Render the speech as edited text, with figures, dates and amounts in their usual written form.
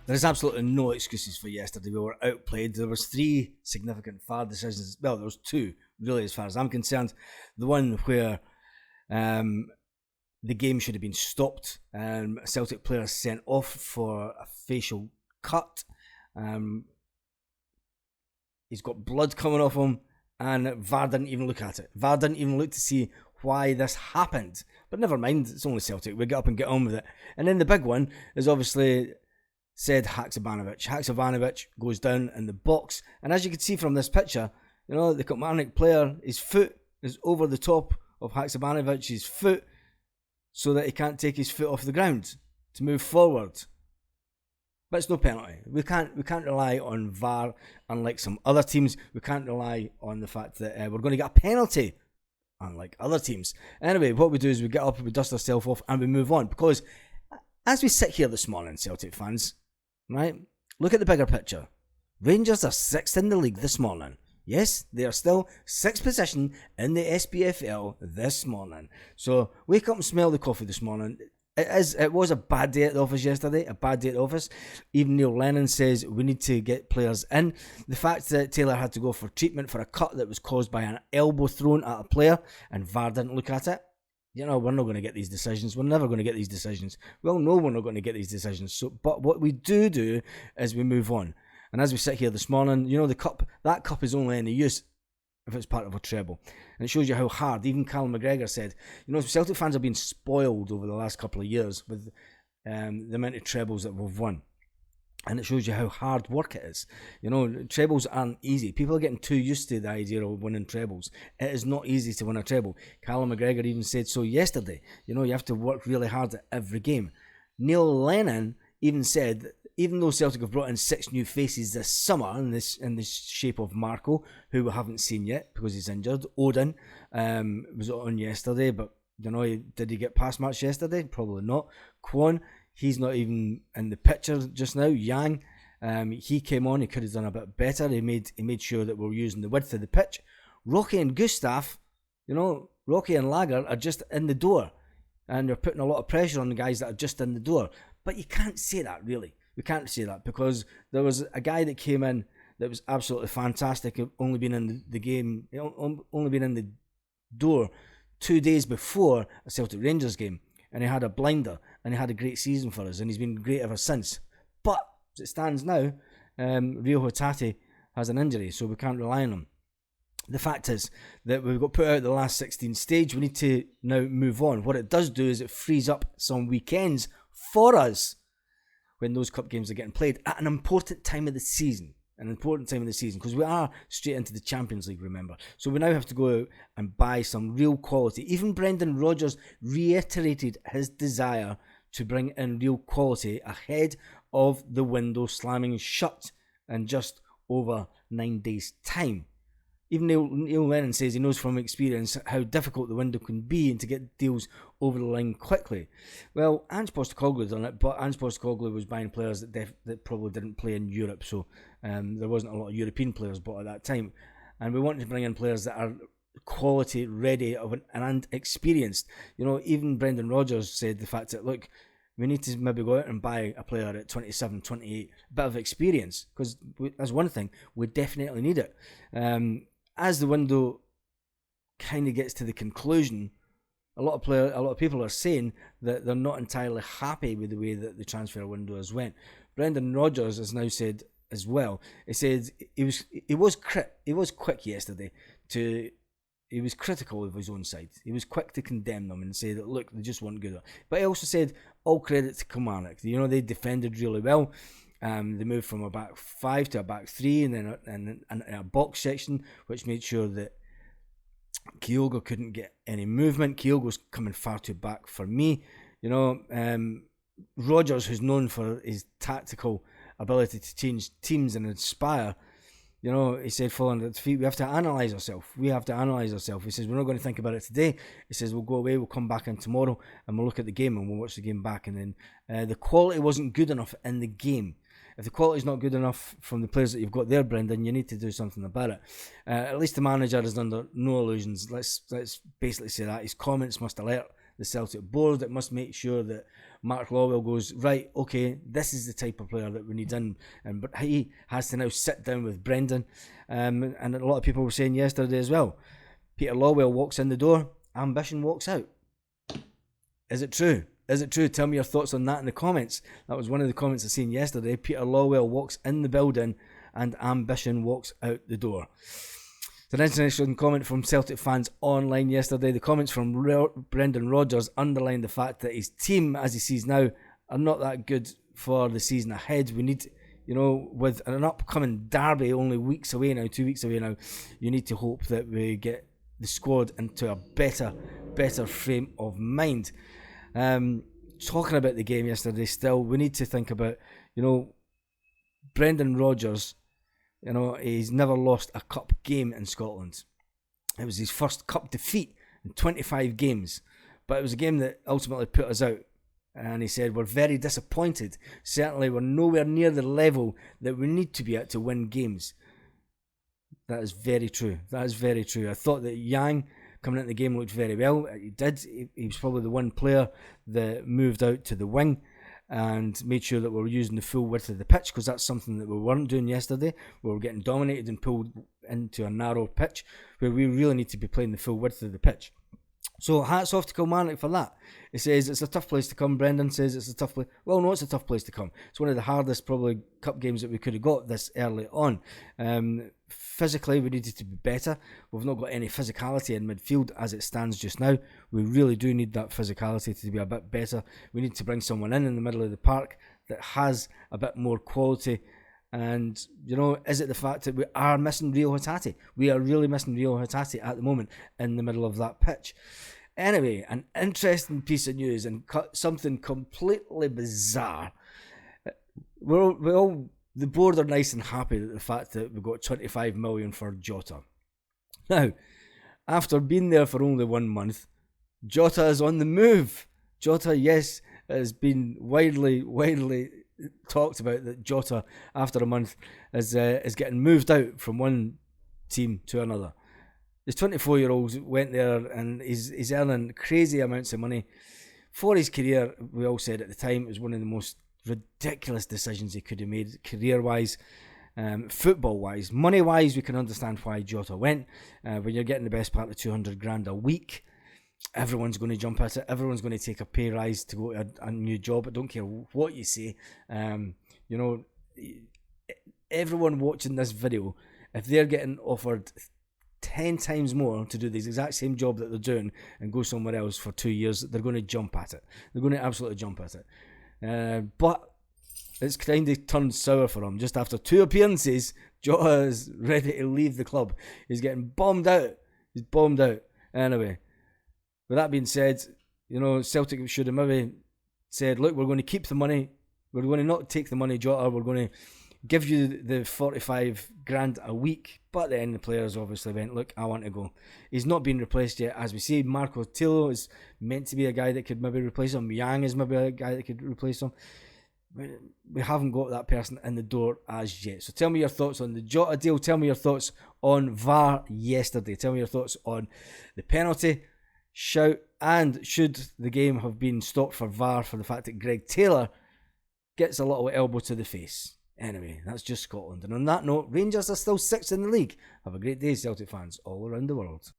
There's absolutely no excuses for yesterday. We were outplayed. There was 3 significant VAR decisions. Well, there was 2, really, as far as I'm concerned. The one where the game should have been stopped. A Celtic player sent off for a facial cut. He's got blood coming off him, and VAR didn't even look at it. VAR didn't even look to see why this happened. But never mind, it's only Celtic. We get up and get on with it. And then the big one is obviously said Haksabanovic. Haksabanovic goes down in the box, and as you can see from this picture, you know, the Kilmarnock player, his foot is over the top of Haksabanovic's foot so that he can't take his foot off the ground to move forward. But it's no penalty. We can't rely on VAR, unlike some other teams. We can't rely on the fact that we're going to get a penalty, unlike other teams. Anyway, what we do is we get up, we dust ourselves off, and we move on. Because as we sit here this morning, Celtic fans, right, look at the bigger picture. Rangers are 6th in the league this morning. Yes, they are still 6th position in the SPFL this morning. So wake up and smell the coffee this morning. It was a bad day at the office yesterday, a bad day at the office. Even Neil Lennon says we need to get players in. The fact that Taylor had to go for treatment for a cut that was caused by an elbow thrown at a player and VAR didn't look at it. You know, we're not going to get these decisions. We're never going to get these decisions. We all know we're not going to get these decisions. So, but what we do is we move on. And as we sit here this morning, you know, that cup is only any use if it's part of a treble. And it shows you how hard, even Callum McGregor said, you know, Celtic fans have been spoiled over the last couple of years with the amount of trebles that we've won. And it shows you how hard work it is. You know, trebles aren't easy. People are getting too used to the idea of winning trebles. It is not easy to win a treble. Callum McGregor even said so yesterday. You know, you have to work really hard at every game. Neil Lennon even said that even though Celtic have brought in 6 new faces this summer in the shape of Marco, who we haven't seen yet because he's injured. Odin was on yesterday, but you know, did he get past match yesterday? Probably not. Kwon, he's not even in the picture just now. Yang, he came on. He could have done a bit better. He made sure that we're using the width of the pitch. Rocky and Gustav, you know, Rocky and Lager are just in the door, and they're putting a lot of pressure on the guys that are just in the door. But you can't say that, really. We can't say that because there was a guy that came in that was absolutely fantastic. Only been in the game, only been in the door 2 days before a Celtic Rangers game, and he had a blinder and he had a great season for us, and he's been great ever since. But as it stands now, Rio Hatate has an injury, so we can't rely on him. The fact is that we've got put out the last 16 stage. We need to now move on. What it does do is it frees up some weekends for us when those cup games are getting played at an important time of the season. Because we are straight into the Champions League, remember. So we now have to go out and buy some real quality. Even Brendan Rodgers reiterated his desire to bring in real quality ahead of the window slamming shut in just over 9 days' time. Even Neil Lennon says he knows from experience how difficult the window can be and to get deals over the line quickly. Well, Ange Postecoglou done it, but Ange Postecoglou was buying players that probably didn't play in Europe, so there wasn't a lot of European players bought at that time. And we wanted to bring in players that are quality, ready, and experienced. You know, even Brendan Rodgers said the fact that, look, we need to maybe go out and buy a player at 27, 28, a bit of experience, because that's one thing, we definitely need it. As the window kind of gets to the conclusion, a lot of people are saying that they're not entirely happy with the way that the transfer window has went. Brendan Rodgers has now said as well. He said he was quick yesterday to. He was critical of his own side. He was quick to condemn them and say that, look, they just weren't good. But he also said all credit to Kilmarnock. You know, they defended really well. They moved from a back 5 to a back 3 and then a box section, which made sure that Kyogo couldn't get any movement. Kyogo's coming far too back for me. You know, Rodgers, who's known for his tactical ability to change teams and inspire, you know, he said, falling at the feet, we have to analyse ourselves. He says, we're not going to think about it today. He says, we'll go away, we'll come back in tomorrow and we'll look at the game and we'll watch the game back. And then the quality wasn't good enough in the game. If the quality's not good enough from the players that you've got there, Brendan, you need to do something about it. At least the manager is under no illusions. Let's basically say that. His comments must alert the Celtic board. It must make sure that Mark Lawwell goes, right, okay, this is the type of player that we need in. And he has to now sit down with Brendan. And a lot of people were saying yesterday as well, Peter Lawwell walks in the door, ambition walks out. Is it true? Is it true? Tell me your thoughts on that in the comments. That was one of the comments I seen yesterday. Peter Lawwell walks in the building and ambition walks out the door. It's an interesting comment from Celtic fans online yesterday. The comments from Brendan Rodgers underlined the fact that his team, as he sees now, are not that good for the season ahead. We need, with an upcoming derby only weeks away now, 2 weeks away now, you need to hope that we get the squad into a better frame of mind. Talking about the game yesterday, still, we need to think about, Brendan Rodgers, he's never lost a cup game in Scotland. It was his first cup defeat in 25 games, but it was a game that ultimately put us out. And he said, we're very disappointed. Certainly, we're nowhere near the level that we need to be at to win games. That is very true. That is very true. I thought that Yang coming into the game looked very well. He did. He was probably the one player that moved out to the wing and made sure that we were using the full width of the pitch, because that's something that we weren't doing yesterday. We were getting dominated and pulled into a narrow pitch where we really need to be playing the full width of the pitch. So hats off to Kilmarnock for that. He says it's a tough place to come. Brendan says it's a tough place. Well, no, it's a tough place to come. It's one of the hardest probably cup games that we could have got this early on. Physically, we needed to be better. We've not got any physicality in midfield as it stands just now. We really do need that physicality to be a bit better. We need to bring someone in the middle of the park that has a bit more quality. And, is it the fact that we are missing Rio Hatate? We are really missing Rio Hatate at the moment in the middle of that pitch. Anyway, an interesting piece of news and something completely bizarre. The board are nice and happy at the fact that we've got 25 million for Jota. Now, after being there for only 1 month, Jota is on the move. Jota, yes, has been widely talked about that Jota, after a month, is getting moved out from one team to another. This 24-year-old went there and he's earning crazy amounts of money. For his career, we all said at the time, it was one of the most ridiculous decisions he could have made career-wise, football-wise. Money-wise, we can understand why Jota went. When you're getting the best part of 200 grand a week, everyone's going to jump at it. Everyone's going to take a pay rise to go to a new job. I don't care what you say. Everyone watching this video, if they're getting offered 10 times more to do the exact same job that they're doing and go somewhere else for 2 years, they're going to jump at it. They're going to absolutely jump at it. But it's kind of turned sour for him. Just after 2 appearances, Jota is ready to leave the club. He's getting bombed out. He's bombed out. Anyway, with that being said, Celtic should have maybe said, look, we're going to keep the money. We're going to not take the money, Jota. We're going to give you the 45 grand a week. But then the players obviously went, look, I want to go. He's not been replaced yet. As we see, Marco Tillo is meant to be a guy that could maybe replace him. Yang is maybe a guy that could replace him. We haven't got that person in the door as yet. So tell me your thoughts on the Jota deal. Tell me your thoughts on VAR yesterday. Tell me your thoughts on the penalty. Shout, and should the game have been stopped for VAR for the fact that Greg Taylor gets a little elbow to the face. Anyway, that's just Scotland. And on that note, Rangers are still 6th in the league. Have a great day, Celtic fans all around the world.